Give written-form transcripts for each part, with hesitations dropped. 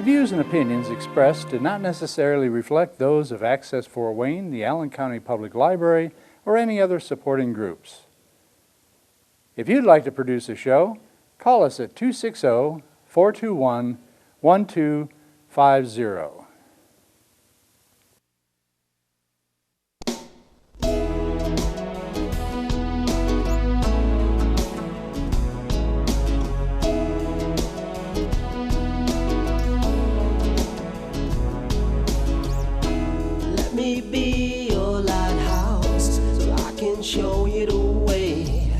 views and opinions expressed do not necessarily reflect those of Access Fort Wayne, the Allen County Public Library, or any other supporting groups. If you'd like to produce a show, call us at 260-421-1250. Let me be your lighthouse so I can show you the way.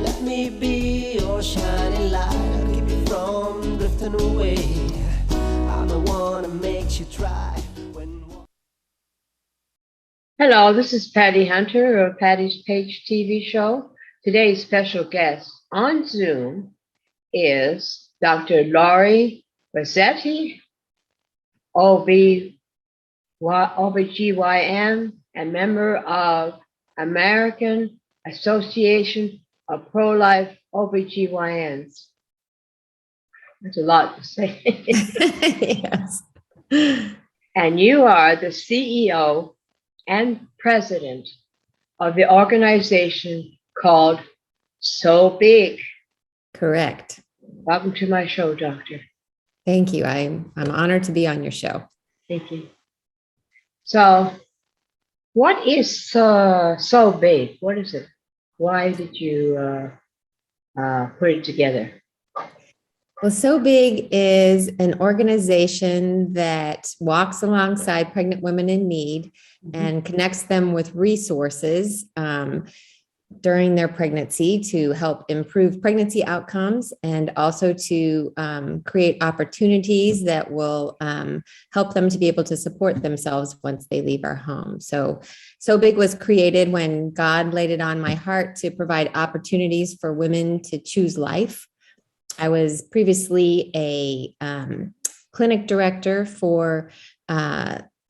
Let me be your shining light, I'll keep you from drifting away. I'm the one that makes you try when... Hello, this is Patty Hunter of Patty's Page TV show. Today's special guest on Zoom is Dr. Laurie Buzzetti, OB-GYN, and member of American Association of ProLife OB-GYNs. That's a lot to say. Yes. And you are the CEO and president of the organization called So Big. Correct. Welcome to my show, Doctor. Thank you. I'm honored to be on your show. Thank you. So, what is So Big? What is it? Why did you put it together? Well, So Big is an organization that walks alongside pregnant women in need and connects them with resources during their pregnancy to help improve pregnancy outcomes and also to create opportunities that will help them to be able to support themselves once they leave our home. So Big was created when God laid it on my heart to provide opportunities for women to choose life. I was previously a clinic director for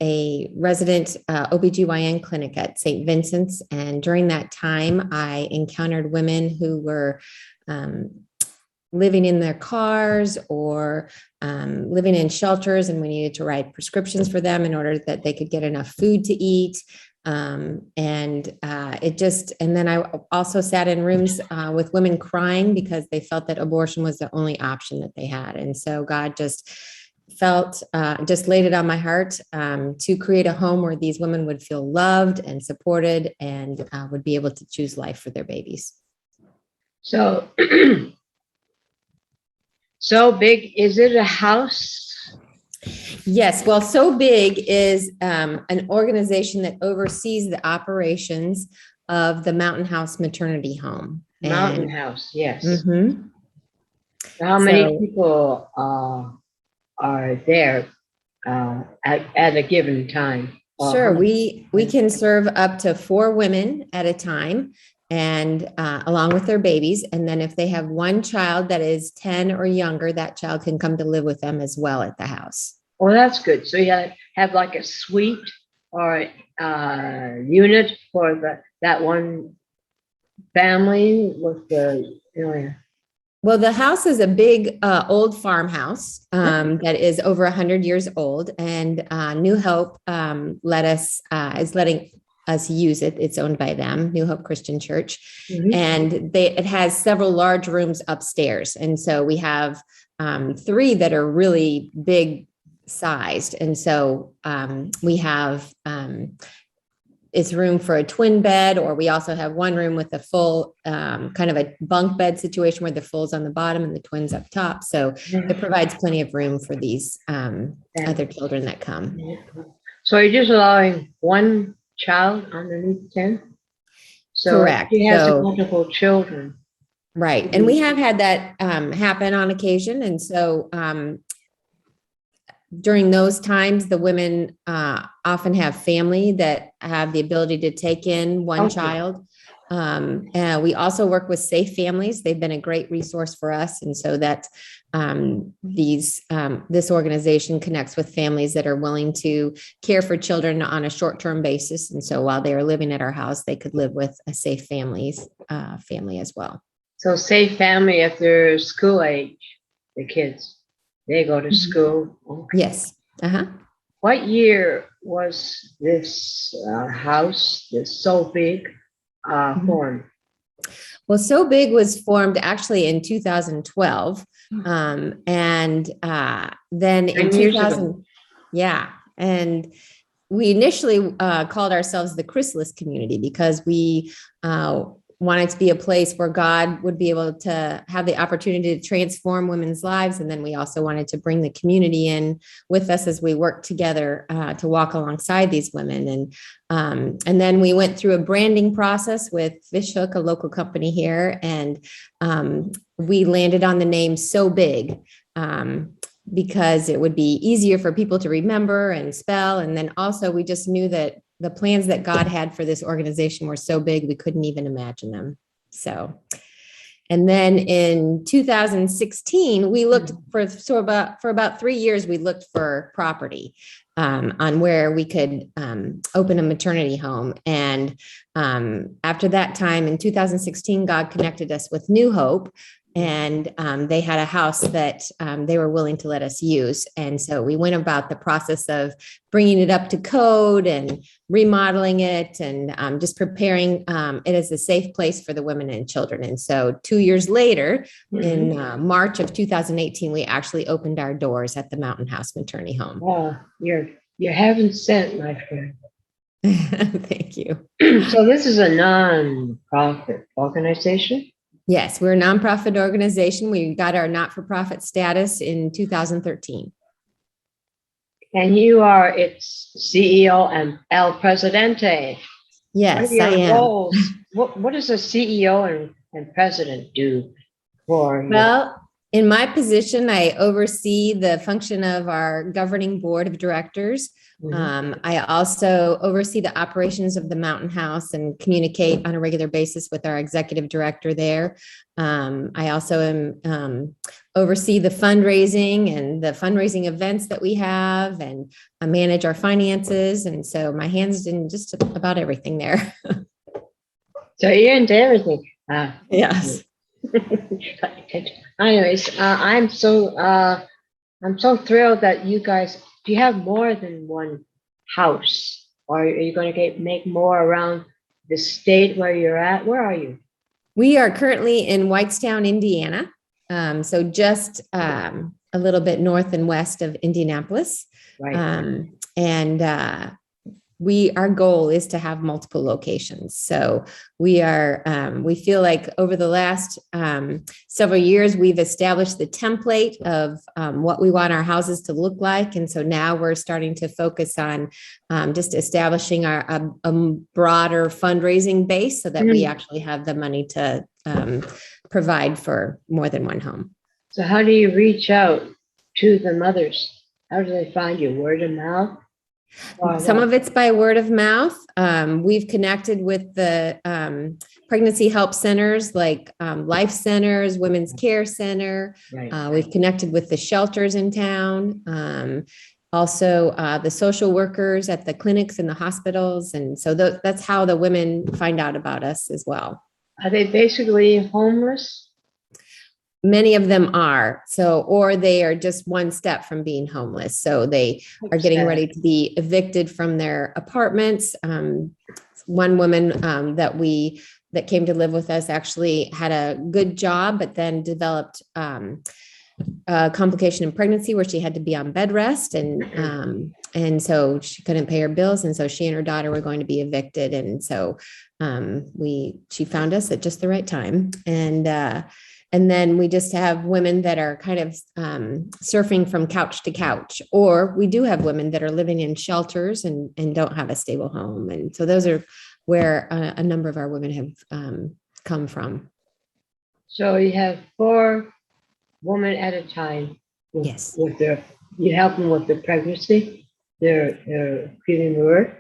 a resident OB-GYN clinic at St. Vincent's. And during that time, I encountered women who were living in their cars or living in shelters, and we needed to write prescriptions for them in order that they could get enough food to eat. And then I also sat in rooms with women crying because they felt that abortion was the only option that they had. And so God just laid it on my heart to create a home where these women would feel loved and supported and would be able to choose life for their babies. So, So Big, is it a house? Yes. Well, So Big is an organization that oversees the operations of the Mountain House Maternity Home. Mountain House, yes. Mm-hmm. How many people are there at a given time? Sure. We can serve up to 4 women at a time, and along with their babies. And then if they have one child that is 10 or younger, that child can come to live with them as well at the house. Oh, that's good. So you have like a suite or unit for that one family with the area. Well, the house is a big old farmhouse that is over 100 years old, and New Hope is letting us use it. It's owned by them, New Hope Christian Church, and it has several large rooms upstairs, and so we have 3 that are really big sized, and so we have it's room for a twin bed, or we also have one room with a full kind of a bunk bed situation where the full's on the bottom and the twins up top. So it provides plenty of room for these other children that come. So you're just allowing one child underneath 10? So correct. She has multiple children. Right. And we have had that happen on occasion. And so during those times, the women often have family that have the ability to take in one child. We also work with Safe Families. They've been a great resource for us. And so that this organization connects with families that are willing to care for children on a short-term basis. And so while they are living at our house, they could live with a Safe Families family as well. So Safe Family if they're school age, the kids. They go to school. Okay. Yes. Uh-huh. What year was this house, this so big, formed? Well, So Big was formed actually in 2012. And then in 10 years ago. 2000, yeah. And we initially called ourselves the Chrysalis community because we wanted to be a place where God would be able to have the opportunity to transform women's lives. And then we also wanted to bring the community in with us as we work together to walk alongside these women. And then we went through a branding process with Fishhook, a local company here, and we landed on the name So Big. Because it would be easier for people to remember and spell. And then also we just knew that the plans that God had for this organization were so big, we couldn't even imagine them. So, and then in 2016, we looked for about 3 years, we looked for property on where we could open a maternity home. And after that time in 2016, God connected us with New Hope. And they had a house that they were willing to let us use. And so we went about the process of bringing it up to code and remodeling it and just preparing it as a safe place for the women and children. And so 2 years later, in March of 2018, we actually opened our doors at the Mountain House Maternity Home. Oh, you're heaven sent, my friend. Thank you. So this is a non-profit organization? Yes, we're a nonprofit organization. We got our not-for-profit status in 2013. And you are its CEO and El Presidente. Yes, What are I your am. roles? What does a CEO and president do for you? Well, in my position, I oversee the function of our governing board of directors. I also oversee the operations of the Mountain House and communicate on a regular basis with our executive director there. I also oversee the fundraising and the fundraising events that we have, and I manage our finances. And so my hands in just about everything there. So you're into everything. Yes. Anyways, I'm so thrilled that you guys. Do you have more than one house, or are you going to make more around the state where you're at? Where are you? We are currently in Whitestown, Indiana. So just a little bit north and west of Indianapolis. Right. Our goal is to have multiple locations. So we feel like over the last several years, we've established the template of what we want our houses to look like. And so now we're starting to focus on just establishing a broader fundraising base so that we actually have the money to provide for more than one home. So how do you reach out to the mothers? How do they find you? Word of mouth? Some of it's by word of mouth. We've connected with the pregnancy help centers like Life Centers, Women's Care Center. Right. We've connected with the shelters in town. Also, the social workers at the clinics and the hospitals. And so that's how the women find out about us as well. Are they basically homeless? Many of them are. So, or they are just one step from being homeless. So they are getting ready to be evicted from their apartments. One woman that came to live with us actually had a good job, but then developed a complication in pregnancy where she had to be on bed rest. And so she couldn't pay her bills. And so she and her daughter were going to be evicted. And so she found us at just the right time. And then we just have women that are kind of surfing from couch to couch, or we do have women that are living in shelters and don't have a stable home. And so those are where a number of our women have come from. So you have 4 women at a time. Yes. You help them with the pregnancy, they're giving birth.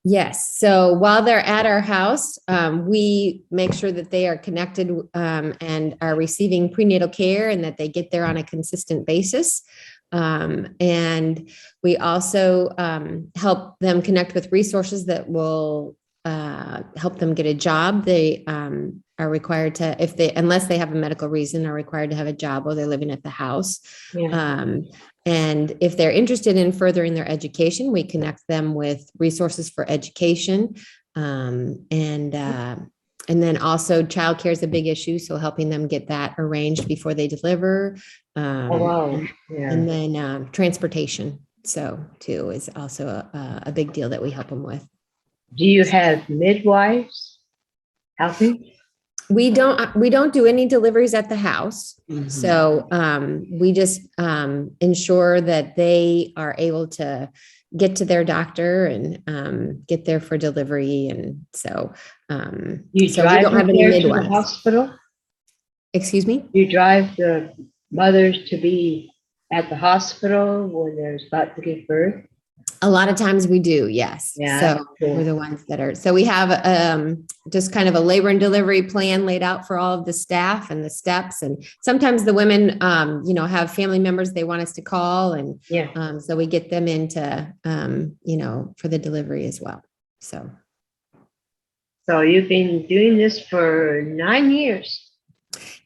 Yes. So while they're at our house, we make sure that they are connected and are receiving prenatal care and that they get there on a consistent basis. And we also help them connect with resources that will help them get a job. are required to, unless they have a medical reason, are required to have a job while they're living at the house. Yeah. And if they're interested in furthering their education, we connect them with resources for education. And then also childcare is a big issue. So helping them get that arranged before they deliver. Oh, wow. Yeah. And then transportation. So too is also a big deal that we help them with. Do you have midwives helping? We don't do any deliveries at the house. Mhm. So we just ensure that they are able to get to their doctor and get there for delivery. And so, You so drive we don't have them any there to the midwives. hospital? Excuse me? You drive the mothers to be at the hospital when they're about to give birth? A lot of times we do, yes. Yeah, So cool. we're the ones that are, so we have just kind of a labor and delivery plan laid out for all of the staff and the steps. And sometimes the women, have family members they want us to call. And Yeah. so we get them into, for the delivery as well. So. So you've been doing this for 9 years.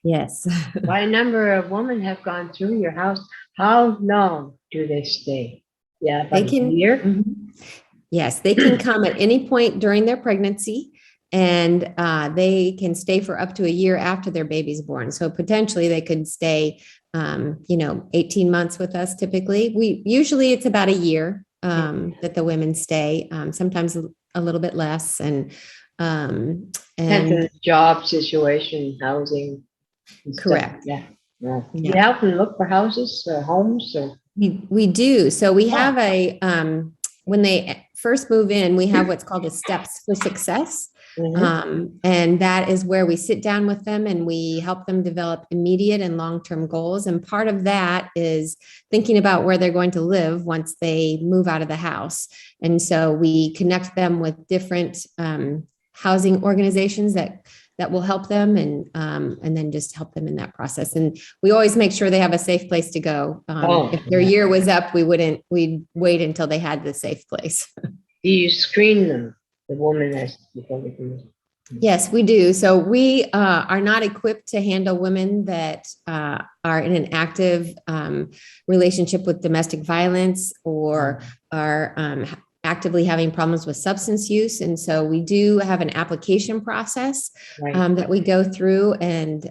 Yes. Quite a number of women have gone through your house. How long do they stay? Yeah, about They can, a year? Mhm. Yes, they can come at any point during their pregnancy, and they can stay for up to a year after their baby's born. So potentially they could stay, 18 months with us. Typically, usually it's about a year that the women stay. Sometimes a little bit less, and Depends on the job situation, housing. And stuff. Correct. Yeah. Yeah. Yeah. You help them look for houses or homes or? We do. So we have when they first move in, we have what's called a steps for success. And that is where we sit down with them and we help them develop immediate and long-term goals. And part of that is thinking about where they're going to live once they move out of the house. And so we connect them with different housing organizations that will help them and then just help them in that process. And we always make sure they have a safe place to go. If their year was up, we'd wait until they had the safe place. Do you screen them, the woman as before they come in? Yes, we do. So we are not equipped to handle women that are in an active relationship with domestic violence or are actively having problems with substance use. And so we do have an application process that we go through and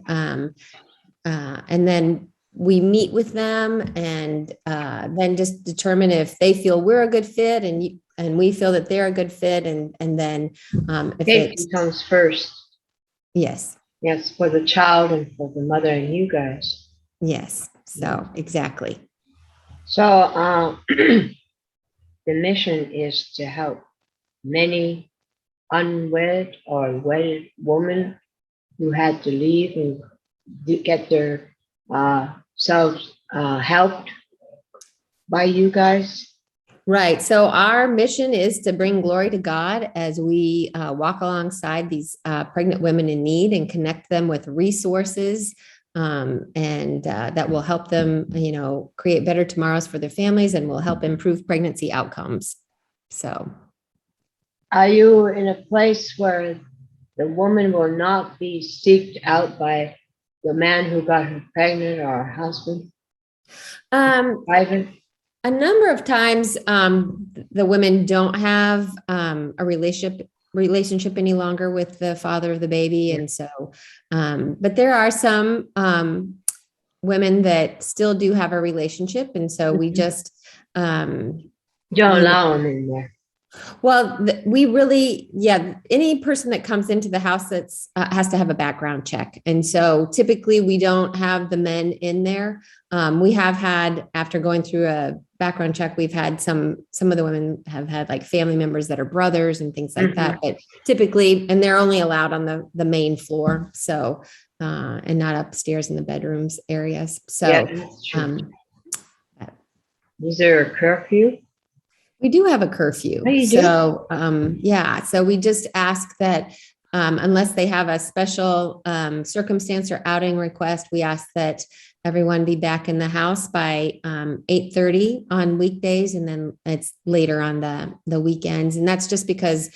then we meet with them and then just determine if they feel we're a good fit and we feel that they're a good fit. And then if Safety comes first. Yes. Yes, for the child and for the mother and you guys. Yes. So exactly. So the mission is to help many unwed or wedded women who had to leave and get their selves helped by you guys. Right. So our mission is to bring glory to God as we walk alongside these pregnant women in need and connect them with resources and that will help them, create better tomorrows for their families and will help improve pregnancy outcomes. So. Are you in a place where the woman will not be seeked out by the man who got her pregnant or her husband? Private? A number of times, the women don't have a relationship any longer with the father of the baby. And so, but there are some women that still do have a relationship. And so we just don't allow them in there. Well, we really, any person that comes into the house that's has to have a background check. And so typically we don't have the men in there. We have had, after going through a background check, we've had some of the women have had like family members that are brothers and things like that. But typically, and they're only allowed on the main floor. So, and not upstairs in the bedrooms areas. So, is there a curfew? We do have a curfew. Oh, you do? So, so we just ask that unless they have a special circumstance or outing request, we ask that everyone be back in the house by 8:30 on weekdays, and then it's later on the weekends. And that's just because,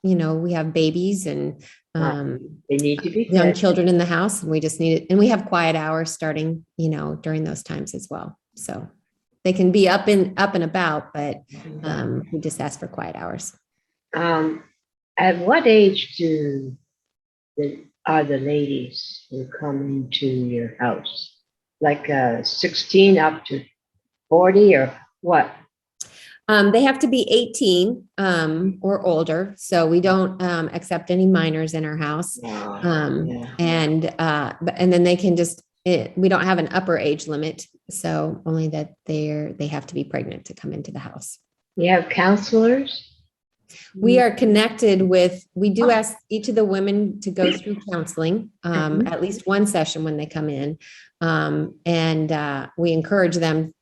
we have babies and They need to be young fed. children in the house, and we just need it. And we have quiet hours starting, during those times as well. So they can be up and about, but we just ask for quiet hours. At what age are the ladies who come into your house? Like 16 up to 40 or what? They have to be 18 or older. So we don't accept any minors in our house. Yeah. And then they can we don't have an upper age limit. So only that they have to be pregnant to come into the house. You have counselors? We are connected we do ask each of the women to go through counseling, at least one session when they come in. And we encourage them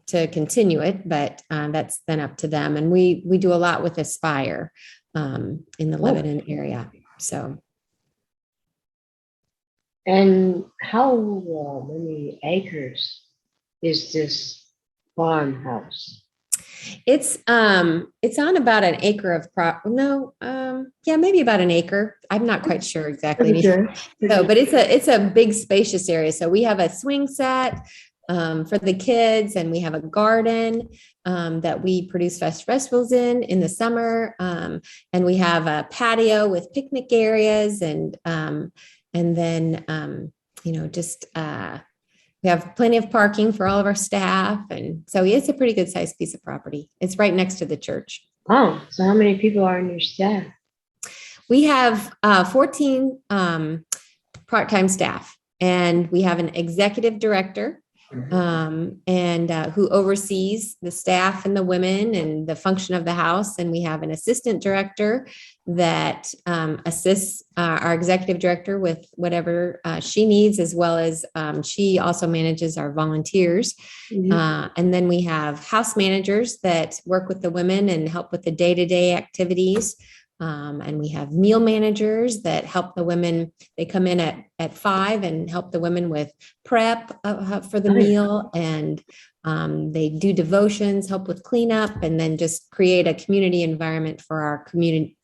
to continue it, but that's then up to them. And we do a lot with Aspire in the Lebanon area. So. And how many acres is this farmhouse? It's on about an acre of maybe about an acre. I'm not quite sure exactly. Sure. So, but it's a big spacious area. So we have a swing set for the kids, and we have a garden that we produce festivals in the summer, and we have a patio with picnic areas, and then we have plenty of parking for all of our staff. And so it's a pretty good sized piece of property. It's right next to the church. Oh, so how many people are on your staff? We have 14 part-time staff, and we have an executive director who oversees the staff and the women and the function of the house. And we have an assistant director that assists our executive director with whatever she needs, as well as she also manages our volunteers. And then we have house managers that work with the women and help with the day-to-day activities. And we have meal managers that help the women. They come in at 5 and help the women with prep for the meal. And they do devotions, help with cleanup, and then just create a community environment for our community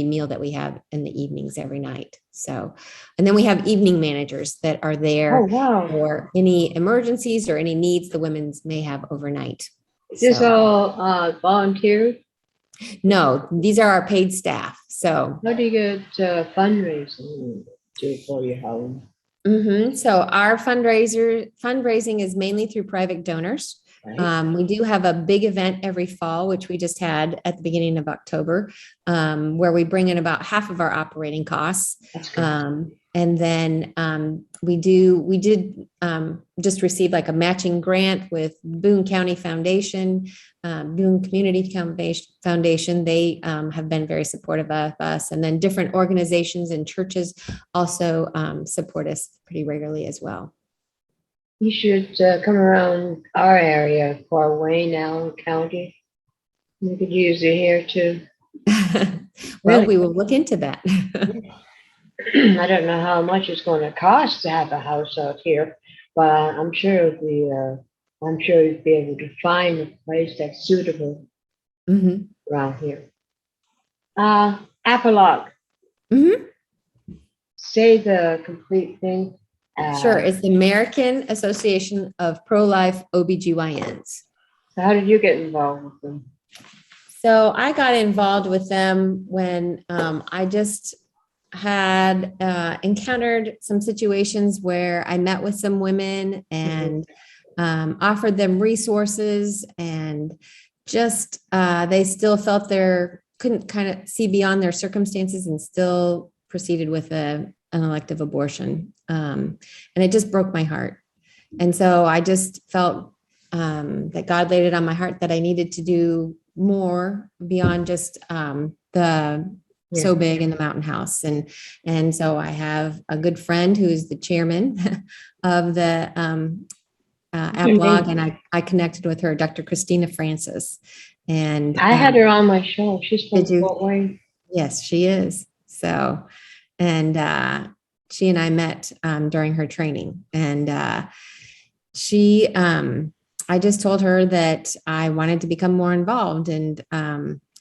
meal that we have in the evenings every night. So, and then we have evening managers that are there for any emergencies or any needs the women's may have overnight. Is this all volunteer? No, these are our paid staff. So how do you get fundraising for your home? So our fundraising is mainly through private donors. Right. We do have a big event every fall, which we just had at the beginning of October, where we bring in about half of our operating costs. That's good. And then we did just receive like a matching grant with Boone County Foundation, Boone Community Foundation. They have been very supportive of us. And then different organizations and churches also support us pretty regularly as well. You should come around our area for Wayne, Allen County. We could use it here too. Well, we will look into that. I don't know how much it's going to cost to have a house out here, but I'm sure you'd be able to find a place that's suitable around here. Apolog. Say the complete thing. Sure. It's the American Association of ProLife OB-GYNs. So how did you get involved with them? So I got involved with them when I just had encountered some situations where I met with some women and offered them resources, and just they still felt couldn't kind of see beyond their circumstances and still proceeded with an elective abortion. And it just broke my heart. And so I just felt that God laid it on my heart that I needed to do more beyond just So Big in the Mountain House. And so I have a good friend who's the chairman of the Apolog, and I connected with her, Dr. Christina Francis. And I had her on my show. She's from Fort Wayne. Yes, she is. So, and she and I met during her training, and I just told her that I wanted to become more involved, and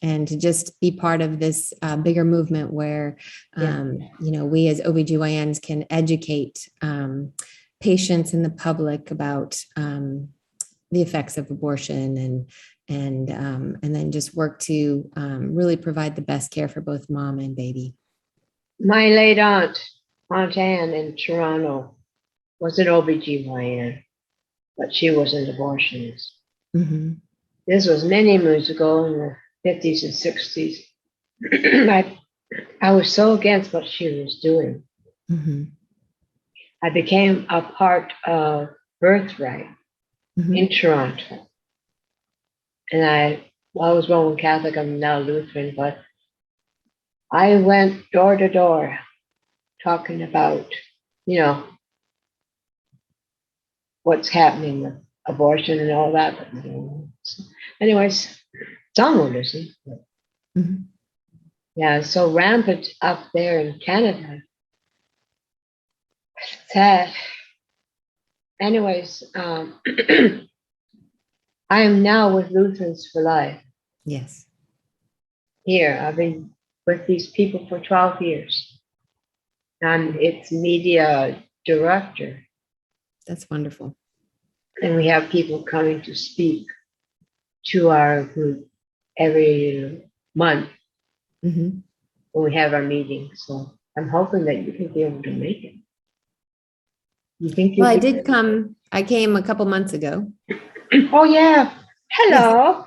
and to just be part of this bigger movement where, we as OBGYNs can educate patients and the public about the effects of abortion and then just work to really provide the best care for both mom and baby. My late Aunt Anne in Toronto, was an OB-GYN, but she was an abortionist. Mm-hmm. This was many moons ago in the 50s and 60s. I was so against what she was doing. Mm-hmm. I became a part of Birthright in Toronto. And I was Roman Catholic, I'm now Lutheran, but I went door to door talking about, what's happening with abortion and all that. But, anyways, some will listen. Mm-hmm. Yeah, it's so rampant up there in Canada. Sad. Anyways, I am now with Lutherans for Life. Yes. Here, I've been with these people for 12 years. I'm its media director. That's wonderful. And we have people coming to speak to our group every month Mm-hmm. when we have our meetings. So I'm hoping that you can be able to make it. You think you Well, I could- did come. I came a couple months ago. Oh, yeah. Hello.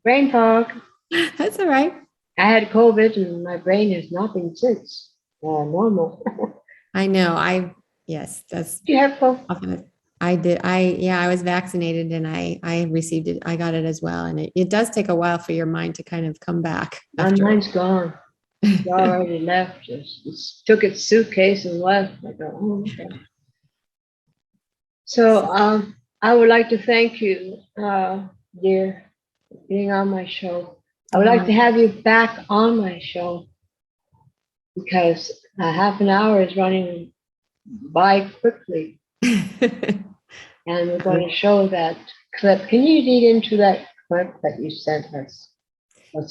Brain fog. That's all right. I had COVID and my brain has not been since normal. I know. Yes, that's Do you have COVID? often. I did. I was vaccinated and I received it. I got it as well. And it does take a while for your mind to kind of come back. My mind's gone. It's already left. It took its suitcase and left. I go, oh, okay. So I would like to thank you, dear, for being on my show. I would like to have you back on my show because half an hour is running by quickly. And we're going to show that clip. Can you read into that clip that you sent us?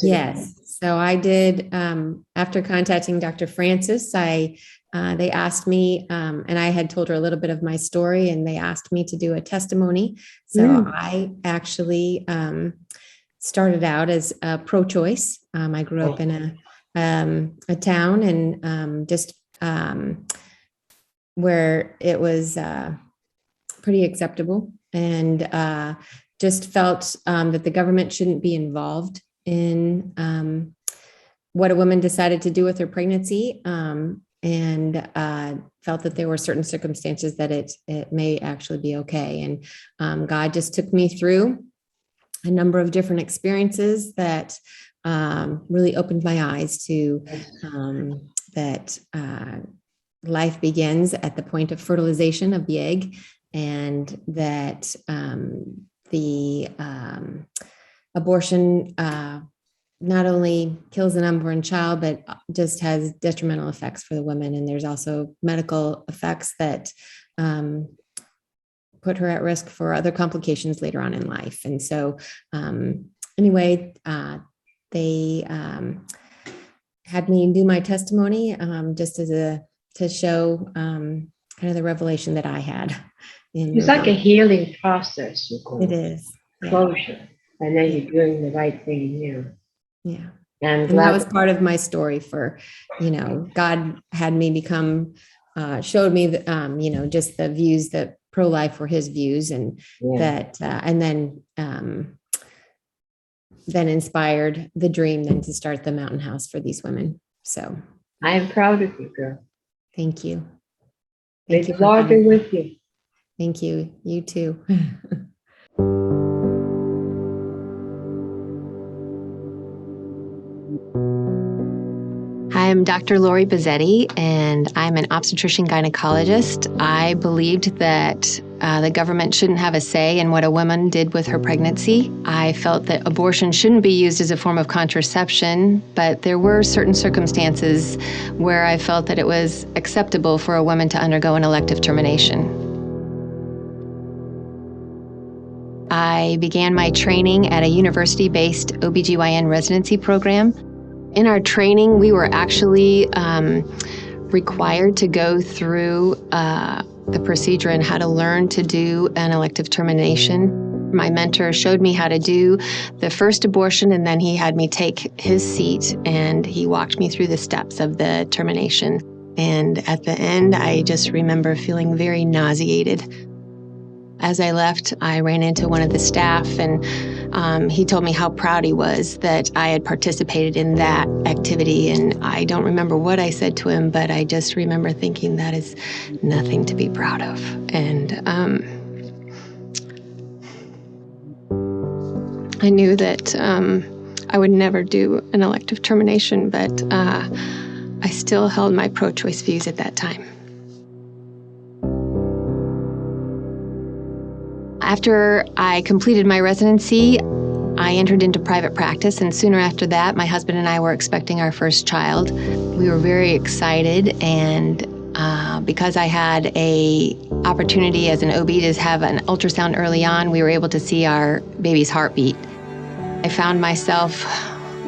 Yes. So I did, after contacting Dr. Francis, they asked me, and I had told her a little bit of my story, and they asked me to do a testimony. So I actually started out as pro-choice. I grew up in a town and just where it was pretty acceptable, and just felt that the government shouldn't be involved in what a woman decided to do with her pregnancy, and felt that there were certain circumstances that it may actually be okay. And God just took me through a number of different experiences that really opened my eyes to that life begins at the point of fertilization of the egg, and that the abortion not only kills an unborn child, but just has detrimental effects for the woman. And there's also medical effects that put her at risk for other complications later on in life. And so anyway, they had me do my testimony just to show kind of the revelation that I had. It's like a healing process. It is. Closure. And then you're doing the right thing here. Yeah. And that was part of my story for, God had me become, showed me that, just the views that pro-life were his views, and that, and then inspired the dream then to start the Mountain House for these women. So I am proud of you, girl. Thank you. May the Lord be with you. Thank you. You too. I'm Dr. Lori Buzzetti, and I'm an obstetrician gynecologist. I believed that the government shouldn't have a say in what a woman did with her pregnancy. I felt that abortion shouldn't be used as a form of contraception, but there were certain circumstances where I felt that it was acceptable for a woman to undergo an elective termination. I began my training at a university-based OB-GYN residency program. In our training, we were actually required to go through the procedure and how to learn to do an elective termination. My mentor showed me how to do the first abortion, and then he had me take his seat and he walked me through the steps of the termination. And at the end, I just remember feeling very nauseated. As I left, I ran into one of the staff, and he told me how proud he was that I had participated in that activity. And I don't remember what I said to him, but I just remember thinking that is nothing to be proud of. And I knew that I would never do an elective termination, but I still held my pro-choice views at that time. After I completed my residency, I entered into private practice, and sooner after that, my husband and I were expecting our first child. We were very excited, and because I had an opportunity as an OB to have an ultrasound early on, we were able to see our baby's heartbeat. I found myself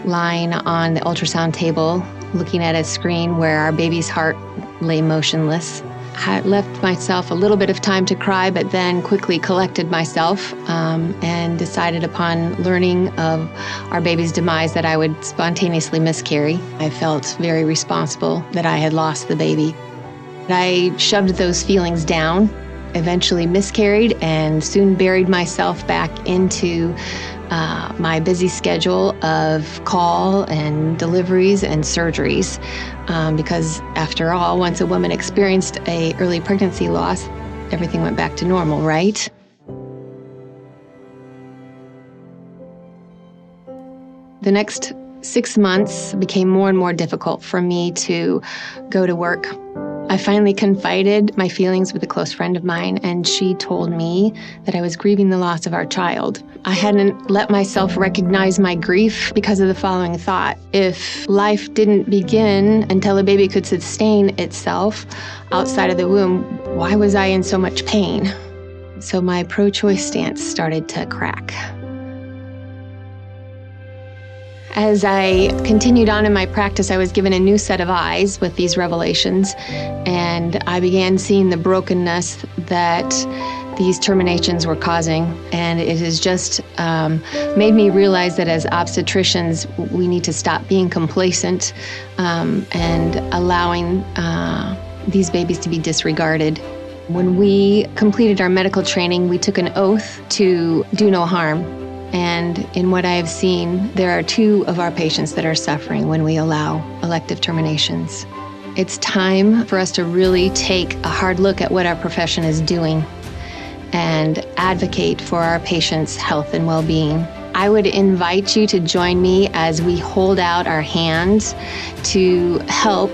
lying on the ultrasound table, looking at a screen where our baby's heart lay motionless. I left myself a little bit of time to cry, but then quickly collected myself and decided upon learning of our baby's demise that I would spontaneously miscarry. I felt very responsible that I had lost the baby. I shoved those feelings down, eventually miscarried, and soon buried myself back into my busy schedule of call and deliveries and surgeries. Because after all, once a woman experienced an early pregnancy loss, everything went back to normal, right? The next 6 months became more and more difficult for me to go to work. I finally confided my feelings with a close friend of mine, and she told me that I was grieving the loss of our child. I hadn't let myself recognize my grief because of the following thought: if life didn't begin until a baby could sustain itself outside of the womb, why was I in so much pain? So my pro-choice stance started to crack. As I continued on in my practice, I was given a new set of eyes with these revelations, and I began seeing the brokenness that these terminations were causing. And it has just made me realize that as obstetricians, we need to stop being complacent and allowing these babies to be disregarded. When we completed our medical training, we took an oath to do no harm. And in what I have seen, there are 2 of our patients that are suffering when we allow elective terminations. It's time for us to really take a hard look at what our profession is doing and advocate for our patients' health and well-being. I would invite you to join me as we hold out our hands to help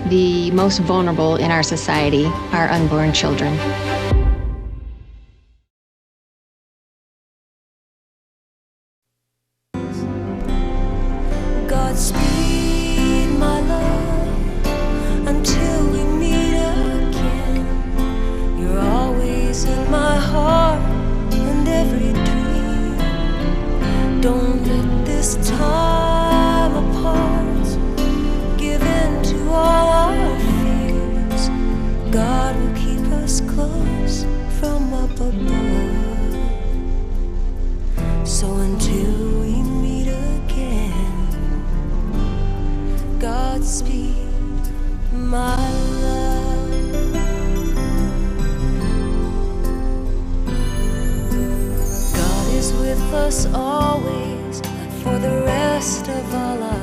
the most vulnerable in our society, our unborn children. Godspeed, my love, until we meet again. You're always in my heart and every dream. Don't let this time apart give in to all our fears. God will keep us close from up above. So until we meet again, Godspeed, my love. God is with us always for the rest of our lives.